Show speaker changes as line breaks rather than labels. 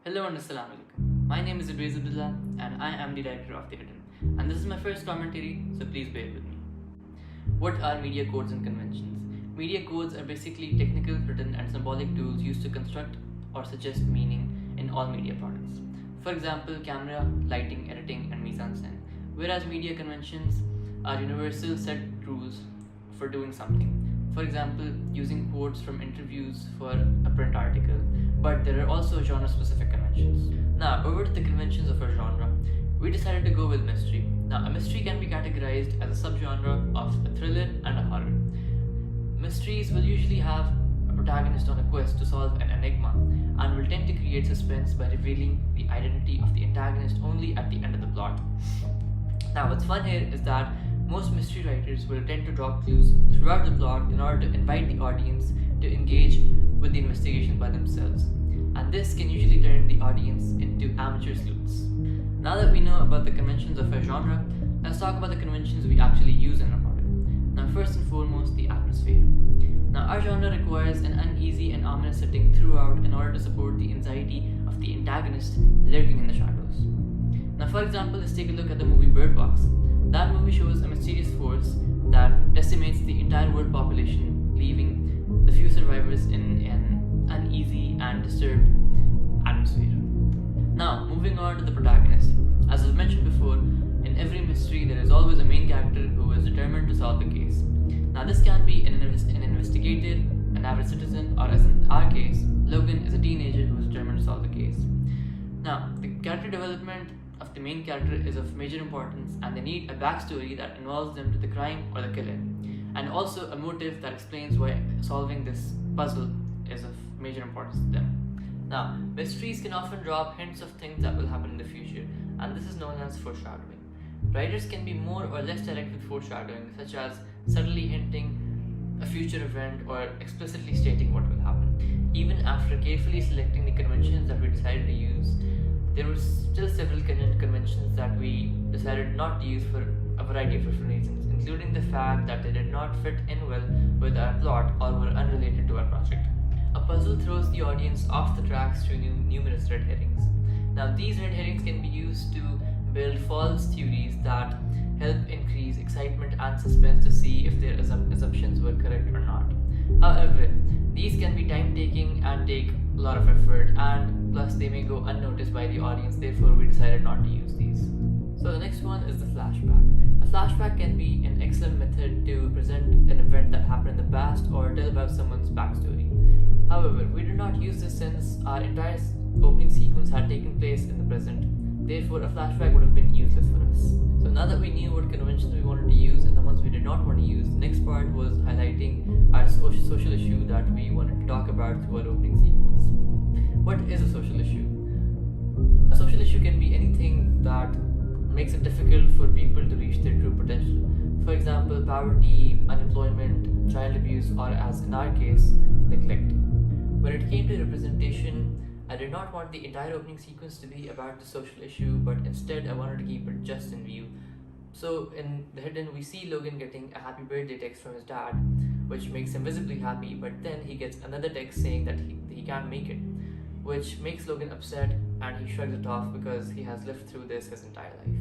Hello and Assalamu alaikum. My name is Ibraiz and I am the director of The Hidden. And this is my first commentary, so please bear with me. What are media codes and conventions? Media codes are basically technical, written, and symbolic tools used to construct or suggest meaning in all media products. For example, camera, lighting, editing, and mise-en-scène. Whereas media conventions are universal set rules for doing something. For example, using quotes from interviews for a print article. But there are also genre-specific conventions. Now, over to the conventions of our genre. We decided to go with mystery. Now, a mystery can be categorized as a subgenre of a thriller and a horror. Mysteries will usually have a protagonist on a quest to solve an enigma and will tend to create suspense by revealing the identity of the antagonist only at the end of the plot. Now, what's fun here is that most mystery writers will tend to drop clues throughout the plot in order to invite the audience to engage with the investigation by themselves, and this can usually turn the audience into amateur sleuths. Now that we know about the conventions of our genre, let's talk about the conventions we actually use in our product. Now, first and foremost, the atmosphere. Now, our genre requires an uneasy and ominous setting throughout in order to support the anxiety of the antagonist lurking in the shadows. Now, for example, let's take a look at the movie Bird Box. That movie shows a mysterious force that decimates the entire world population, leaving the few survivors in an uneasy and disturbed atmosphere. Now, moving on to the protagonist. As I've mentioned before, in every mystery there is always a main character who is determined to solve the case. Now, this can be an investigator, an average citizen, or as in our case, Logan is a teenager who is determined to solve the case. Now, the character development of the main character is of major importance, and they need a backstory that involves them to the crime or the killer, and also a motive that explains why solving this puzzle is of major importance to them. Now, mysteries can often drop hints of things that will happen in the future, and this is known as foreshadowing. Writers can be more or less direct with foreshadowing, such as subtly hinting a future event or explicitly stating what will happen. Even after carefully selecting the conventions that we decided to use, there were still several conventions that we decided not to use for a variety of different reasons, including the fact that they did not fit in well with our plot or were unrelated to our project. A puzzle throws the audience off the tracks through numerous red herrings. Now, these red herrings can be used to build false theories that help increase excitement and suspense to see if their assumptions were correct or not. However, these can be time-taking and take a lot of effort, and plus they may go unnoticed by the audience, therefore we decided not to use these. So the next one is the flashback. A flashback can be an excellent method to present an event that happened in the past or tell about someone's backstory. However, we did not use this since our entire opening sequence had taken place in the present. Therefore, a flashback would have been useless for us. So now that we knew what conventions we wanted to use and the ones we did not want to use, the next part was highlighting our social issue that we wanted to talk about through our opening sequence. What is a social issue? A social issue can be anything that makes it difficult for people to reach their true potential. For example, poverty, unemployment, child abuse, or as in our case, neglect. When it came to representation, I did not want the entire opening sequence to be about the social issue, but instead I wanted to keep it just in view. So in The Hidden, we see Logan getting a happy birthday text from his dad, which makes him visibly happy, but then he gets another text saying that he can't make it, which makes Logan upset, and he shrugs it off because he has lived through this his entire life.